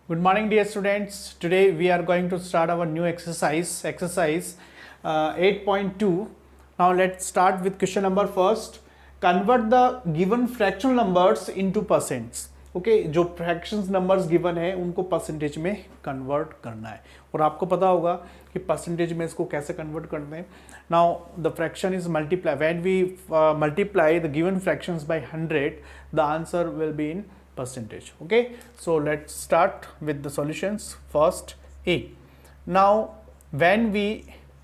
Good morning, dear students. Today we are going to start our new exercise 8.2. Now let's start with question number first. Convert the given fractional numbers into percents. Okay जो fractions numbers given है उनको percentage में convert करना है और आपको पता होगा कि परसेंटेज में इसको कैसे कन्वर्ट करते हैं. Now the fraction is multiply when we multiply the given fractions by 100 the answer will be in percentage. Okay, so let's start with the solutions. First a. Now when we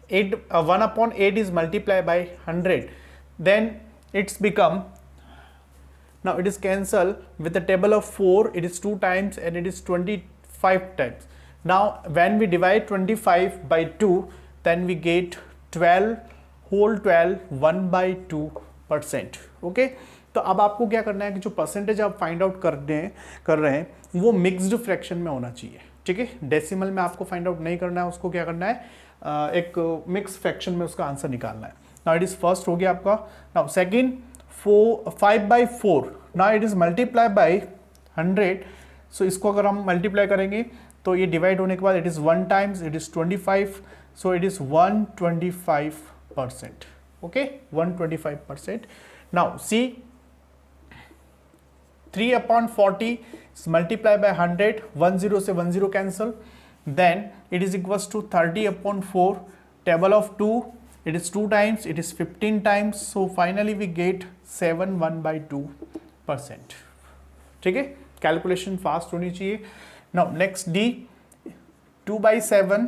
1 upon 8 is multiplied by 100, then it's become, now it is cancel with the table of 4, it is 2 times and it is 25 times. Now when we divide 25 by 2, then we get 12 whole 12 1 by 2%. Okay, तो अब आपको क्या करना है कि जो percentage आप find out कर रहे हैं वो मिक्स्ड फ्रैक्शन में होना चाहिए. ठीक है, डेसिमल में आपको फाइंड आउट नहीं करना है, उसको क्या करना है एक मिक्स फ्रैक्शन में उसका आंसर निकालना है. नाउ इट इज फर्स्ट हो गया आपका. Now second 5 by 4. Now it is multiply by 100. सो इसको अगर हम मल्टीप्लाई करेंगे तो ये डिवाइड होने के बाद it is 1 times it is 25. So it is 125%. Okay, 125%. Now see 3 upon 40 is multiplied by 100, 10 से 10 cancel, then it is equals to 30 upon 4, table of 2, it is 2 times, it is 15 times, so finally we get 7 1 by 2%. ठीक है, calculation fast होनी चाहिए. Now next D, 2 by 7,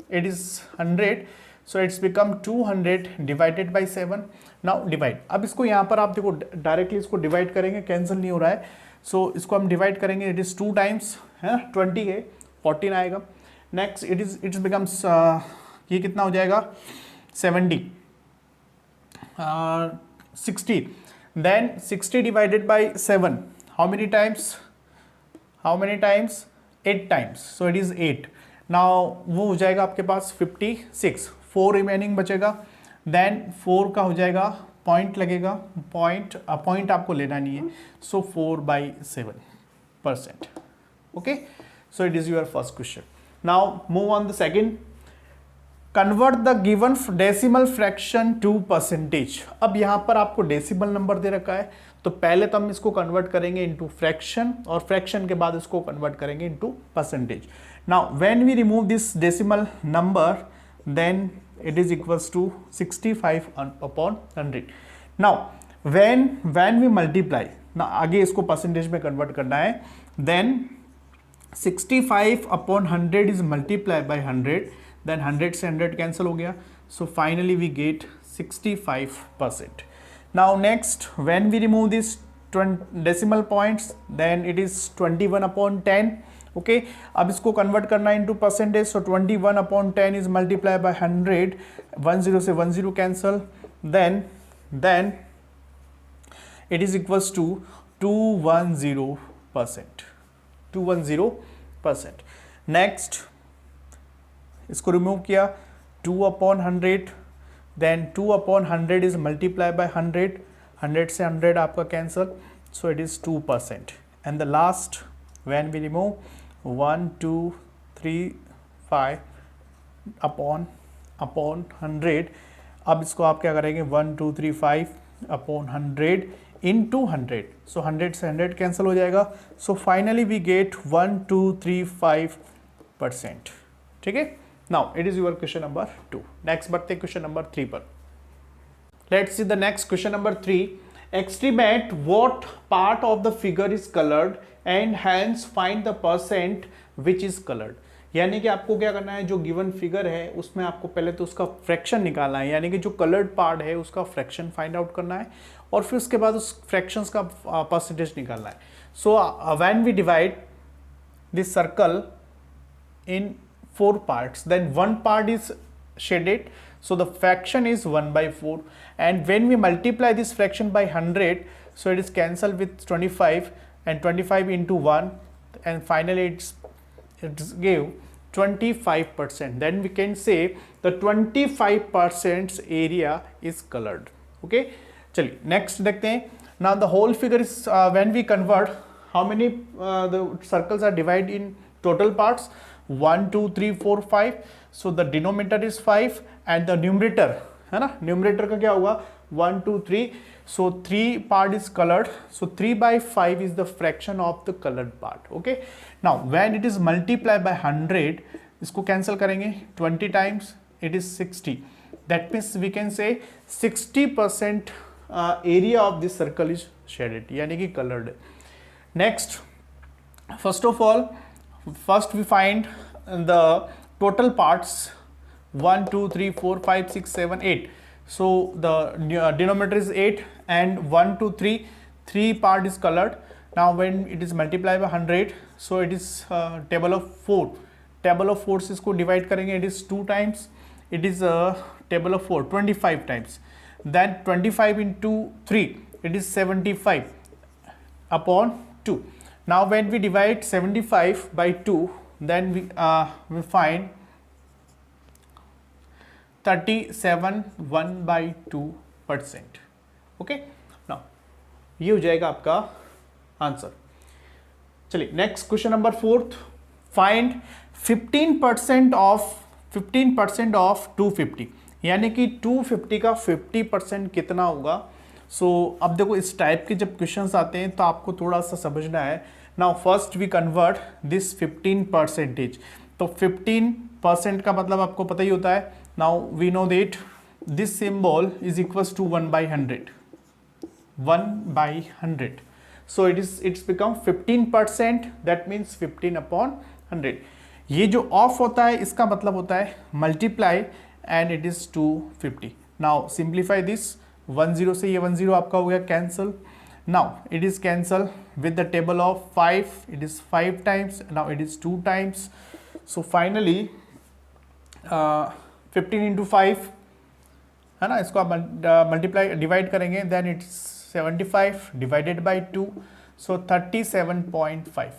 it is 100, so it's become 200 divided by 7. Now divide. अब इसको यहाँ पर आप देखो डायरेक्टली इसको डिवाइड करेंगे, कैंसिल नहीं हो रहा है. सो इसको हम डिवाइड करेंगे, इट इज़ 2 टाइम्स है 20 है 14 आएगा. नेक्स्ट इट बिकम्स ये कितना हो जाएगा 70 60. Then 60 divided by 7 how many times 8 times. So it is 8. Now वो हो जाएगा आपके पास 56. 4 रिमेनिंग बचेगा. देन 4 का हो जाएगा पॉइंट लगेगा, पॉइंट आपको लेना नहीं है. So 4/7%. Okay, so it is your first question. Now move on the second. Convert the given decimal fraction to percentage. अब यहाँ पर आपको डेसिमल नंबर दे रखा है तो पहले तो हम इसको कन्वर्ट करेंगे इनटू फ्रैक्शन और फ्रैक्शन के बाद इसको कन्वर्ट करेंगे into percentage. Now when we remove this decimal number then it is equals to 65 upon 100. now when we multiply, now आगे इसको परसेंटेज में कन्वर्ट करना है. then 65 upon 100 is multiplied by 100, then 100 से 100 कैंसिल हो गया. so finally we get 65%. now next when we remove this decimal points then it is 21 upon 10. Okay, अब इसको कन्वर्ट करना into percentage. So 21 upon 10 is multiply by 100. 10 से 10 cancel. Then it is equals to 210%. 210%. Next इसको remove किया 2 upon 100. Then 2 upon 100 is multiply by 100. 100 से 100 आपका cancel. So it is 2%. And the last when we remove 1 2 3 5 upon 100. अब इसको आप क्या करेंगे 1 2 3 5 अपॉन 100 into 100. सो 100 से 100 कैंसिल हो जाएगा. So finally we get 1235%. ठीक है, now it is your question number 2. Next बढ़ते क्वेश्चन नंबर 3 पर. Let's see the next question number 3. Estimate what part of the figure is colored and hence find the percent which is colored. यानी कि आपको क्या करना है, जो given figure है उसमें आपको पहले तो उसका फ्रैक्शन निकालना है, यानी कि जो कलर्ड पार्ट है उसका फ्रैक्शन फाइंड आउट करना है और फिर उसके बाद उस फ्रैक्शंस का परसेंटेज निकालना है. So when we divide this circle in 4 parts, then one part is shaded, so the fraction is 1 by 4. And when we multiply this fraction by 100, so it is cancelled with 25 and 25 into 1, and finally it's give 25%. Then we can say the 25% area is colored. Okay, चलिए next देखते हैं. Now the whole figure is when we convert, how many the circles are divided in total parts 1 2 3 4 5, so the denominator is 5 and the numerator है ना, numerator का क्या होगा 1 2 3, so 3 part is colored, so 3 by 5 is the fraction of the colored part. Okay, now when it is multiplied by 100, इसको cancel करेंगे 20 times, it is 60, that means we can say 60% area of this circle is shaded, यानी कि colored. Next, first of all, first we find the total parts 1 2 3 4 5 6 7 8, so the denominator is 8 and 1 2 3 part is colored. Now when it is multiplied by 100, so it is table of 4, table of 4 से इसको divide करेंगे, it is 2 times, it is table of 4 25 times, then 25 into 3, it is 75 upon 2. Now when we divide 75 by 2, then we find 37 1 by 2%. Okay, now ये हो जाएगा आपका answer. चलिए next question number 4th, find 15% of 250, यानी कि 250 का 50% कितना होगा. सो अब देखो इस टाइप के जब क्वेश्चंस आते हैं तो आपको थोड़ा सा समझना है. Now first we convert this 15%, तो 15% का मतलब आपको पता ही होता है. Now we know that this symbol is equals to 1/100, 1/100, so it's become 15%, that means 15/100. ये जो ऑफ होता है इसका मतलब होता है multiply and it is 250. Now simplify this, 10 से ये 10 आपका हो गया cancel. Now it is cancel with the table of 5, it is 5 times, now it is 2 times. So finally 15 into 5 है ना, इसको आप मल्टीप्लाई डिवाइड करेंगे, then it's 75 divided by 2, so 37.5.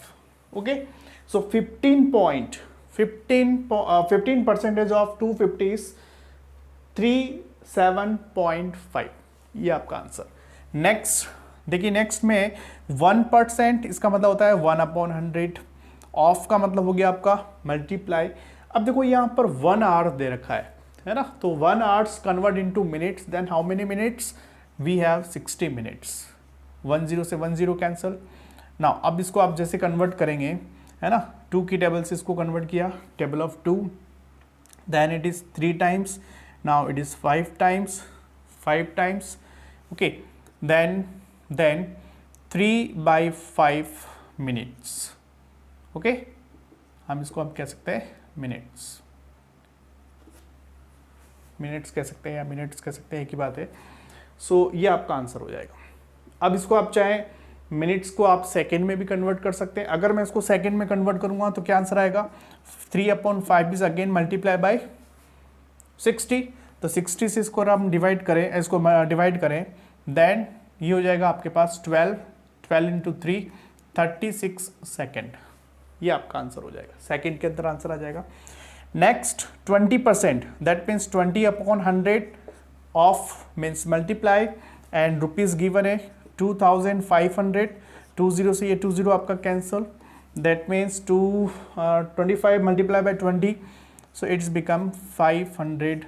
Okay, so 15% of 250 is 37.5, ये आपका आंसर. नेक्स्ट देखिए, next में 1%, इसका मतलब होता है 1/100. ऑफ का मतलब हो गया आपका मल्टीप्लाई. अब देखो यहाँ पर 1 आवर दे रखा है ना, तो 1 hours convert into minutes, then how many minutes we have 60 minutes. 10 से 10 कैंसल. नाउ अब इसको आप जैसे कन्वर्ट करेंगे है ना, 2 की टेबल से इसको कन्वर्ट किया, table of 2, then it is 3 times, now it is 5 times. Okay, then 3/5 minutes. Okay, हम इसको अब कह सकते हैं मिनट्स कह सकते हैं या मिनट्स कह सकते हैं, एक ही बात है. सो ये आपका आंसर हो जाएगा. अब इसको आप चाहें मिनट्स को आप सेकेंड में भी कन्वर्ट कर सकते हैं. अगर मैं इसको सेकेंड में कन्वर्ट करूंगा तो क्या आंसर आएगा, 3/5 इज अगेन मल्टीप्लाई बाय 60, तो 60 से इसको हम डिवाइड करें, देन ये हो जाएगा आपके पास 12 into 3, 36 सेकेंड. ये आपका आंसर हो जाएगा, सेकेंड के अंदर आंसर आ जाएगा. Next 20%, that means 20/100 of means multiply and rupees given है 2500. 20 से ये 20 आपका cancel, that means 25 multiply by 20, so it's become 500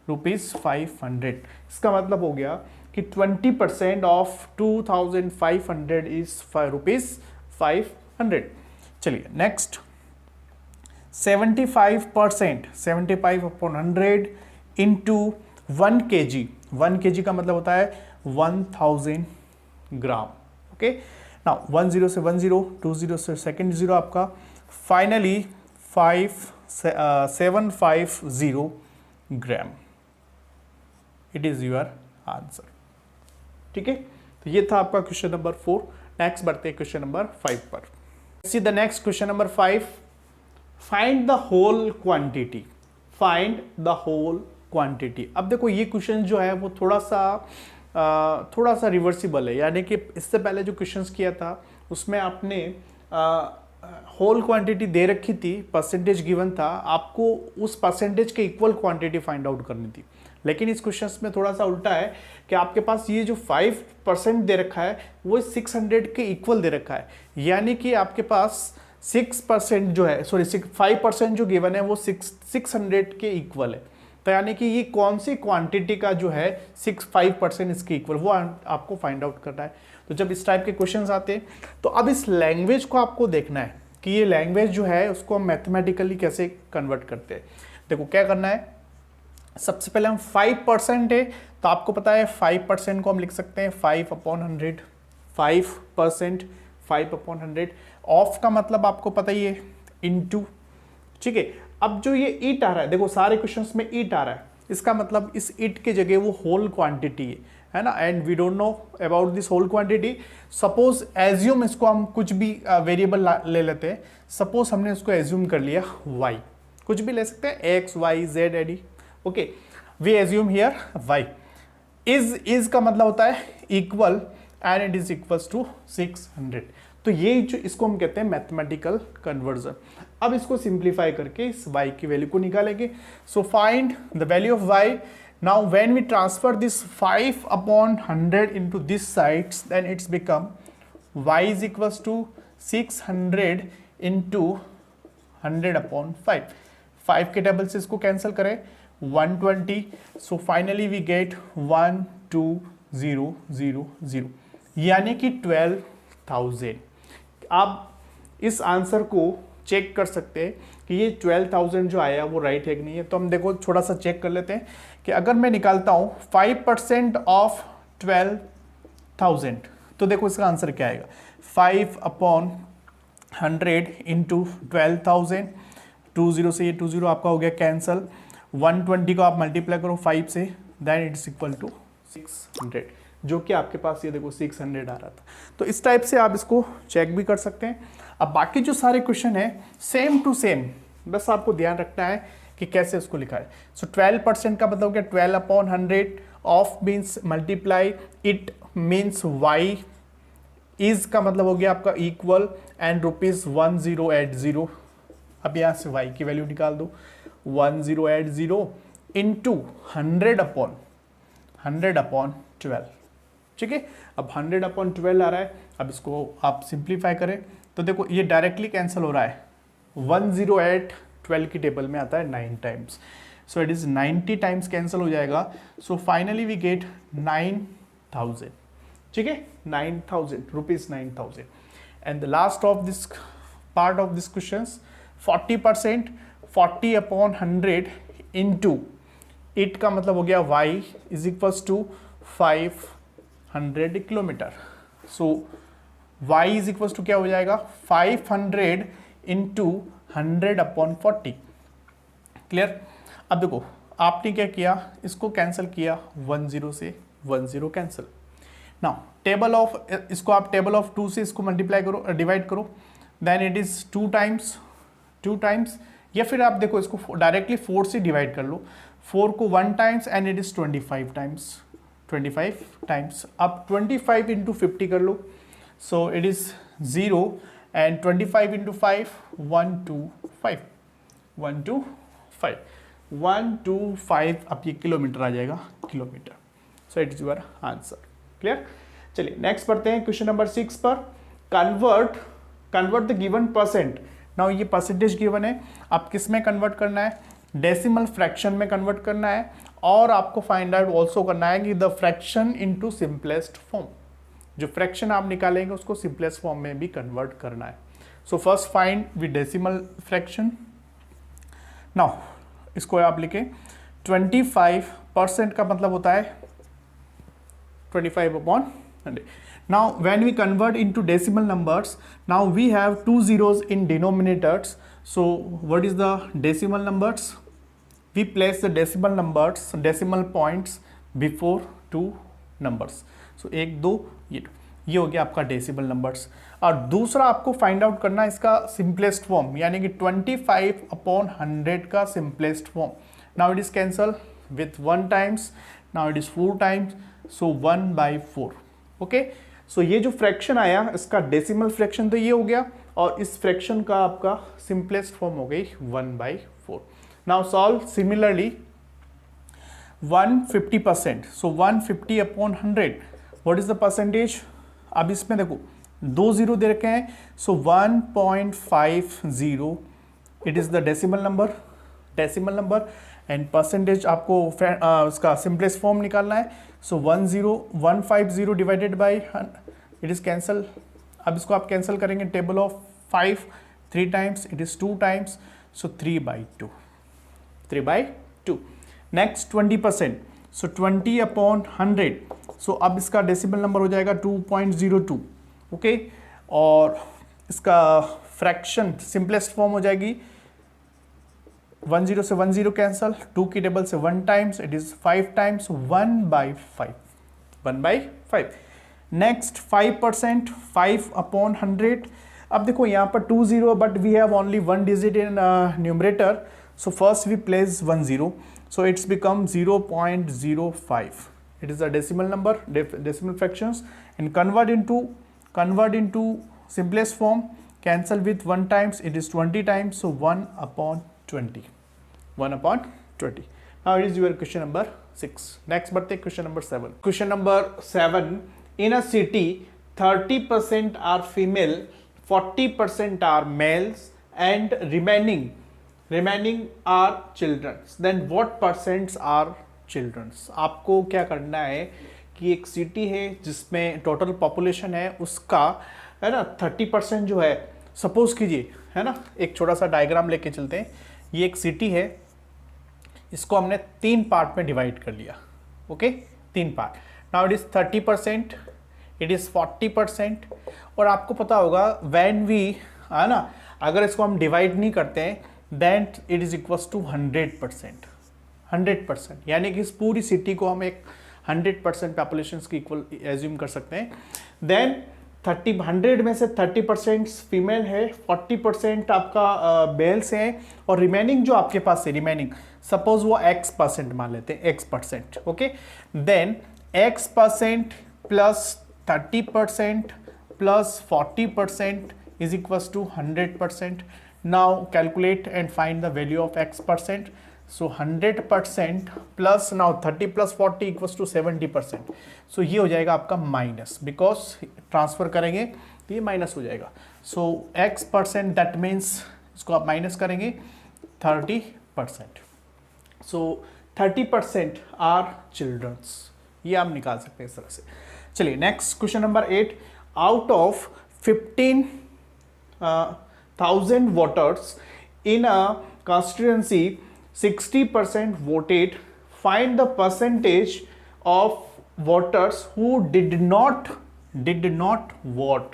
rupees 500. इसका मतलब हो गया कि 20% ऑफ 2500 इज रुपीज 500. चलिए नेक्स्ट 75%, 75/100 इंटू 1 kg. 1 kg का मतलब होता है 1000 ग्राम. ओके, नाउ 10 से 10, 20 से सेकेंड 0 आपका, finally 750 gram. It is your answer. ठीक है, तो ये था आपका क्वेश्चन नंबर 4. नेक्स्ट बढ़ते हैं क्वेश्चन नंबर 5 पर. See the next question number 5, find the whole quantity. अब देखो ये क्वेश्चन जो है वो थोड़ा सा रिवर्सिबल है, यानी कि इससे पहले जो क्वेश्चंस किया था उसमें आपने होल क्वांटिटी दे रखी थी, परसेंटेज गिवन था, आपको उस परसेंटेज के इक्वल क्वांटिटी फाइंड आउट करनी थी. लेकिन इस क्वेश्चन में थोड़ा सा उल्टा है कि आपके पास ये जो 5% दे रखा है वो 600 के इक्वल दे रखा है, यानी कि आपके पास 6% जो है, सॉरी 5% जो गिवन है वो 600 के इक्वल है। तो यानी कि ये कौन सी क्वांटिटी का जो है 5% इसके इक्वल, वो आपको फाइंड आउट करना है। तो जब इस टाइप के क्वेश्चंस आते हैं तो अब इस लैंग्वेज को आपको देखना है कि ये लैंग्वेज जो है उसको हम मैथमेटिकली कैसे कन्वर्ट करते हैं। देखो क्या करना है, सबसे पहले हम 5% है तो आपको पता है 5% को हम लिख सकते हैं 5/100, 5%, 5/100। ऑफ का मतलब आपको पता ही है इनटू, ठीक है। अब जो ये ईट आ रहा है, देखो सारे क्वेश्चंस में ईट आ रहा है, इसका मतलब इस ईट के जगह वो होल क्वांटिटी है ना, and we don't know about this whole quantity. Suppose assume, इसको हम कुछ भी वेरिएबल ले लेते हैं। सपोज हमने इसको एज्यूम कर लिया y, कुछ भी ले सकते हैं x y z add, okay. We assume here y is का मतलब होता है equal and it is equals to 600। तो ये जो इसको हम कहते हैं मैथमेटिकल कन्वर्जन। अब इसको सिंप्लीफाई करके इस y की वैल्यू को निकालेंगे। So find the value of y। Now when we transfer this 5/100 into this sides, then it's become y is equals to 600 into 100/5। 5 के टेबल से इसको कैंसिल करें 120। So finally we get 12000, यानी कि 12,000। आप इस आंसर को चेक कर सकते हैं कि ये 12,000 जो आया वो राइट है कि नहीं है। तो हम देखो थोड़ा सा चेक कर लेते हैं कि अगर मैं निकालता हूँ 5% ऑफ 12,000 तो देखो इसका आंसर क्या आएगा, 5/100 इंटू 12,000। 20 से ये 20 आपका हो गया कैंसल। 120 को आप मल्टीप्लाई करो 5 से, देन इट्स इक्वल टू 600, जो कि आपके पास ये देखो 600 आ रहा था। तो इस टाइप से आप इसको चेक भी कर सकते हैं। अब बाकी जो सारे क्वेश्चन है सेम टू सेम, बस आपको ध्यान रखना है कि कैसे उसको लिखा है। सो 12% का मतलब क्या, 12/100 of means multiply, it means y, is का मतलब हो गया आपका इक्वल, एंड ₹1080। अब यहाँ से y की वैल्यू निकाल दो, 1080 इंटू 100/12, ठीक है। अब 100/12 आ रहा है। अब इसको आप सिंप्लीफाई करें तो देखो ये डायरेक्टली कैंसिल हो रहा है। 108 12 की टेबल में आता है 9 times, so it is 90 times cancel हो जाएगा। सो फाइनली वी गेट 9,000, ठीक है, 9,000 rupees, 9,000। And the last of this part of this question, 40%, 40/100 into it का मतलब हो गया y is equals to 500 kilometre. So y is equals to क्या हो जाएगा, 500 इंटू 100/40। क्लियर। अब देखो आपने क्या किया, इसको कैंसिल किया, 10 से 10 कैंसिल। नाउ टेबल ऑफ, इसको आप टेबल ऑफ 2 से इसको मल्टीप्लाई करो, डिवाइड करो, देन इट इज 2 टाइम्स, या फिर आप देखो इसको डायरेक्टली 4 से डिवाइड कर लो। 4 को 1 times and it is 25 times, 25 times. अब 25 इंटू 50 कर लो, so it is 0 and 25 into 5 125, 125 अब ये किलोमीटर आ जाएगा, kilometre. So it is your answer. Clear. चलिए नेक्स्ट पढ़ते हैं क्वेश्चन नंबर 6 पर। Convert the given percent. Now ये परसेंटेज गिवन है, आप किस में कन्वर्ट करना है, डेसिमल फ्रैक्शन में कन्वर्ट करना है, और आपको फाइंड आउट ऑल्सो करना है कि the fraction into simplest form, जो फ्रैक्शन आप निकालेंगे उसको सिंपलेस्ट फॉर्म में भी कन्वर्ट करना है। So first find with decimal fraction. Now इसको आप लिखें 25% का मतलब होता है 25/100। Now when we convert into decimal numbers, now we have 2 zeros in denominators. So what is the decimal numbers? We place the decimal numbers, decimal points before 2 numbers. So 1 2 ये हो गया आपका डेसिमल नंबर्स। और दूसरा आपको find out करना है इसका सिंपलेस्ट फॉर्म, यानी कि 25/100 का simplest form. Now it is cancel with 1 times, now it is 4 times, so 1/4। Okay, so ये जो फ्रैक्शन आया इसका डेसिमल फ्रैक्शन तो ये हो गया, और इस फ्रैक्शन का आपका सिंपलेस्ट फॉर्म हो गई 1/4। Now solve similarly 150%, so 150/100 what is the percentage. अब इसमें देखो 2 जीरो दे रखे हैं, सो 1.50 it is the decimal number and percentage आपको उसका सिंपलेस्ट फॉर्म निकालना है। सो 150 divided by it is cancel. अब इसको आप कैंसिल करेंगे, table of 5 3 times it is 2 times, so 3/2 3/2। Next 20%, सो 20/100, सो अब इसका डेसिमल नंबर हो जाएगा 2.02, ओके। और इसका फ्रैक्शन सिंपलेस्ट फॉर्म हो जाएगी 10 से 10 कैंसल, 2 की टेबल से 1 times it is 5 times, 1/5। Next 5%, 5/100। अब देखो यहाँ पर 2 0 but we have only 1 digit in numerator, so first we place 1 0, so it's become 0.05. It is a decimal number, decimal fractions, and convert into simplest form, cancel with 1 times, it is 20 times, so 1/20. 1/20. Now it is your question number 6. Next birthday question number 7. Question number 7. In a city 30% are female, 40% are males, and remaining are children, then what percents are children? आपको क्या करना है कि एक city है जिसमें total population है उसका, है ना, 30% जो है, सपोज कीजिए, है ना, एक छोटा सा डायग्राम लेके चलते हैं। ये एक सिटी है, इसको हमने 3 पार्ट में डिवाइड कर लिया, okay, 3 part. Now it is 30%, it is 40%, और आपको पता होगा व्हेन वी, है ना, अगर इसको हम डिवाइड नहीं करते हैं then it is equals to 100%, 100%, यानी कि इस पूरी सिटी को हम एक 100% पॉपुलेशन की इक्वल एज्यूम कर सकते हैं। देन 100 में से 30% फीमेल है, 40% आपका मेल्स हैं, और रिमेनिंग जो आपके पास है, रिमेनिंग सपोज वो x% मान लेते हैं, x%, ओके। Then x% plus 30% plus 40% is equals to 100%। Now calculate and find the value of x%. So 100% plus now 30 plus 40 equals to 70%. So ये हो जाएगा आपका माइनस, बिकॉज ट्रांसफर करेंगे तो ये माइनस हो जाएगा। सो x% दैट मीन्स इसको आप माइनस करेंगे 30%। सो 30% आर चिल्ड्रंस, ये आप निकाल सकते हैं इस तरह से। चलिए next question number 8। Out of 15,000 voters in a constituency, 60% voted. Find the percentage of voters who did not vote.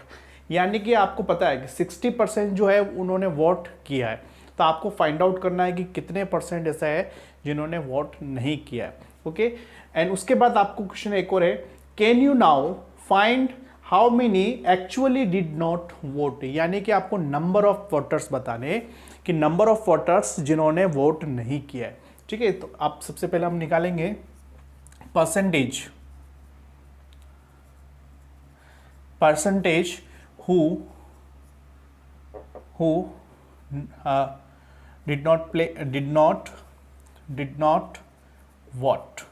यानी कि आपको पता है कि 60% जो है उन्होंने वोट किया है, तो आपको फाइंड आउट करना है कि कितने परसेंट ऐसा है जिन्होंने वोट नहीं किया है, ओके। एंड उसके बाद आपको क्वेश्चन एक और है, can you now find how many actually did not vote, यानी कि आपको नंबर ऑफ वोटर्स बताने कि नंबर ऑफ वोटर्स जिन्होंने वोट नहीं किया है, ठीक है। तो आप सबसे पहले हम निकालेंगे percentage who did not vote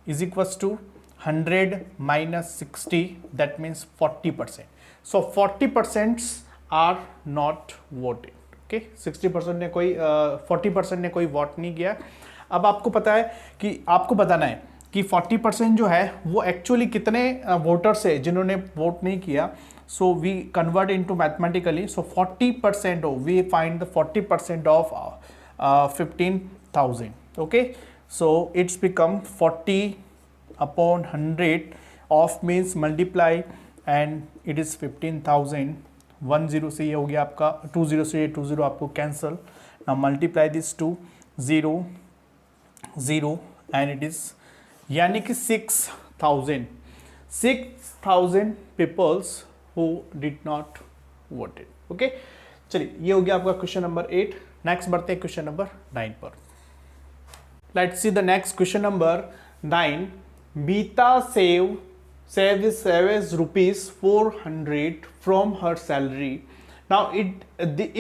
is equals to 100 minus 60, that means 40%. So 40% are not voted, okay। 60% ने कोई 40% ने कोई वोट नहीं किया। अब आपको पता है कि आपको बताना है कि 40% जो है वो एक्चुअली कितने वोटर्स है जिन्होंने वोट नहीं किया। So we convert into mathematically, so 40% we find the 40% of 15,000, okay. So it's become 40/100 of means multiply and it is 15,000। 10 से ये हो गया आपका, 20 से ये 20 आपको cancel. Now multiply this to 0 0 and it is, यानी कि 6,000 peoples who did not voted, okay. चलिए ये हो गया आपका क्वेश्चन नंबर 8। नेक्स्ट बढ़ते हैं क्वेश्चन नंबर 9 पर। Let's see the next question number 9। Bita saves rupees 400 from her salary. Now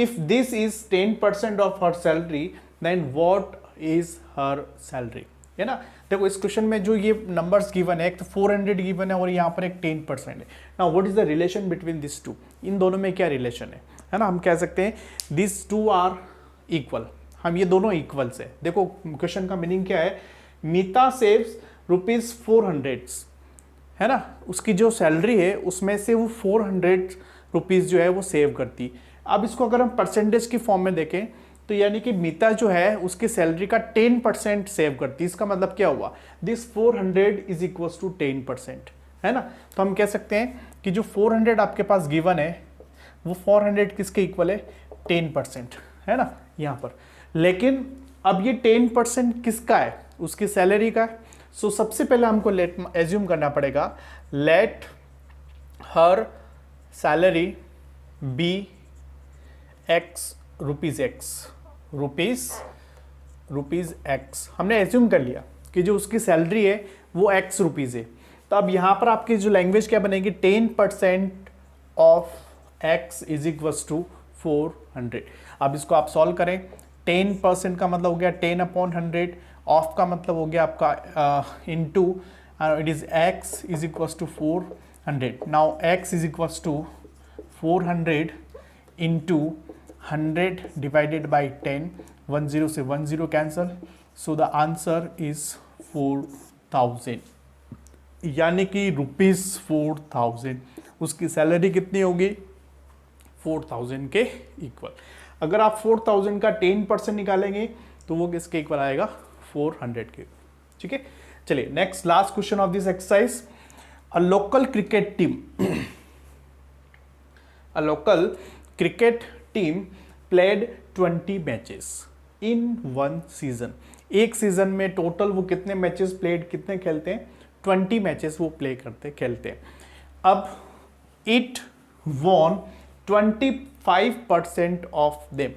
if this is 10% of her salary, then what is her salary? है ना। देखो इस क्वेश्चन में जो ये नंबर्स गिवन है, एक तो 400 गिवन है और यहाँ पर एक 10% है। Now what is the relation between this two, इन दोनों में क्या रिलेशन है ना। हम कह सकते हैं दिस टू आर इक्वल, हम ये दोनों इक्वल्स है। देखो क्वेश्चन का मीनिंग क्या है, मीता सेव्स ₹400 है ना, उसकी जो सैलरी है उसमें से वो 400 रुपीज़ जो है वो सेव करती। अब इसको अगर हम परसेंटेज की फॉर्म में देखें तो यानी कि मीता जो है उसकी सैलरी का 10% सेव करती। इसका मतलब क्या हुआ, दिस 400 इज इक्वल टू 10%, है ना। तो हम कह सकते हैं कि जो 400 आपके पास गिवन है वो 400 किसके इक्वल है, 10%, है ना यहाँ पर। लेकिन अब ये 10% किसका है, उसकी सैलरी का है। सो सबसे पहले हमको लेट एज्यूम करना पड़ेगा, let her salary be x rupees x. हमने एज्यूम कर लिया कि जो उसकी सैलरी है वो एक्स रुपीज़ है। तो अब यहाँ पर आपकी जो लैंग्वेज क्या बनेगी, 10% of x is equals to 400। अब इसको आप सॉल्व करें, 10% का मतलब हो गया 10/100, ऑफ का मतलब हो गया आपका into it is x is equals to 400। Now x is equals to 400 into 100 divided by 10, 10 से 10 cancel, so the answer is 4000, यानी कि ₹4000। उसकी सैलरी कितनी होगी, 4000 के इक्वल। अगर आप 4000 का 10% निकालेंगे तो वो किसके इक्वल आएगा, 400 के। ठीक है, चलिए next last question of this exercise. A local cricket team played 20 matches in 1 season. एक सीजन में टोटल वो कितने मैचेस प्लेड, कितने खेलते हैं, 20 मैचेस वो प्ले खेलते हैं। अब इट वॉन 25% ऑफ देम।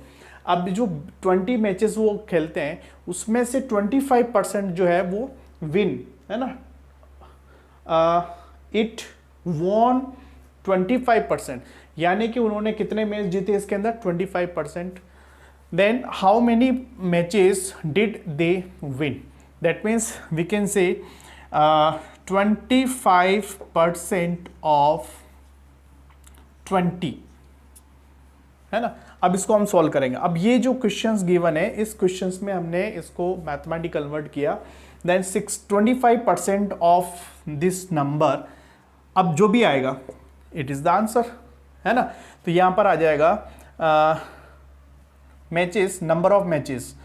अब जो 20 मैचेस वो खेलते हैं उसमें से 25% जो है वो विन, है ना। इट वॉन 25%, यानी कि उन्होंने कितने मैच जीते इसके अंदर, 25%। Then how many matches did they win, that means we can say 25% of 20, है ना। अब इसको हम सॉल्व करेंगे। अब ये जो क्वेश्चंस गिवन है, इस क्वेश्चंस में हमने इसको मैथमेटिक कन्वर्ट किया, देन 25% ऑफ दिस नंबर, अब जो भी आएगा इट इज द आंसर, है ना। तो यहां पर आ जाएगा matches, number of matches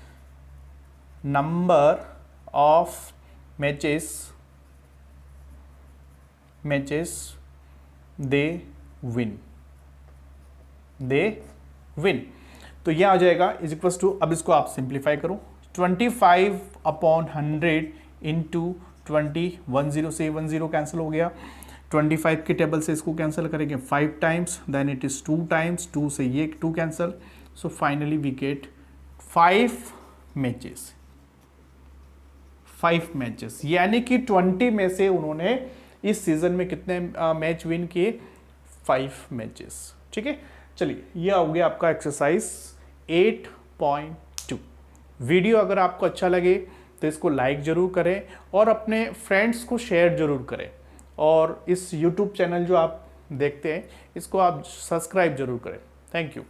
they win. तो यह आ जाएगा इज इक्वल्स टू, अब इसको आप सिंप्लीफाई करो, 25/100 इंटू 20, 10 से 10 कैंसिल हो गया, 25 के टेबल से इसको कैंसिल करेंगे 5 times, then it is 2 times, 2 से ये 2 cancel, so finally we get 5 matches, यानी कि 20 में से उन्होंने इस सीजन में कितने मैच विन किए, 5 मैचेस। ठीक है, चलिए यह हो गया आपका एक्सरसाइज 8.2। वीडियो अगर आपको अच्छा लगे तो इसको लाइक जरूर करें और अपने फ्रेंड्स को शेयर जरूर करें, और इस YouTube चैनल जो आप देखते हैं इसको आप सब्सक्राइब जरूर करें। Thank you.